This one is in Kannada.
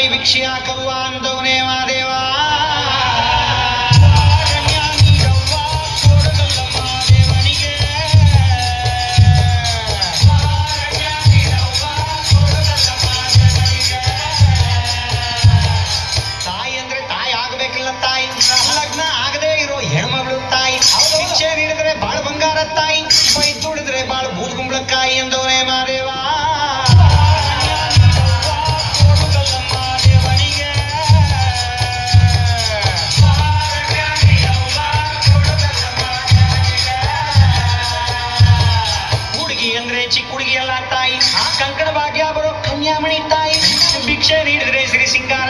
ತಾಯಿ ಭಿಕ್ಷೆ ಹಾಕವ್ವ ಅಂದವನೇ ಮಾದೇವ. ತಾಯಿ ಅಂದ್ರೆ ತಾಯಿ ಆಗ್ಬೇಕಿಲ್ಲ, ತಾಯಿ ಲಗ್ನ ಆಗದೆ ಇರೋ ಹೆಣ್ಮಗಳು ತಾಯಿ. ಭಿಕ್ಷೆ ನೀಡಿದ್ರೆ ಬಾಳ ಬಂಗಾರ ತಾಯಿ, ಬೈ ತುಳಿದ್ರೆ ಬಾಳ ಬೂದ್ ಕುಂಬಳಕಾಯಿ ಎಂದವನೇ ಮಾದೇವ. ಹುಡುಗಿ ಅಂದ್ರೆ ಚಿಕ್ಕ ಹುಡುಗಿ ಅಲ್ಲ ತಾಯಿ, ಕಂಕಣ ಭಾಗ್ಯ ಬರೋ ಕನ್ಯಾಮಣಿ ತಾಯಿ. ಭಿಕ್ಷೆ ನೀಡಿದ್ರೆ ಸಿರಿ ಸಿಂಗಾರ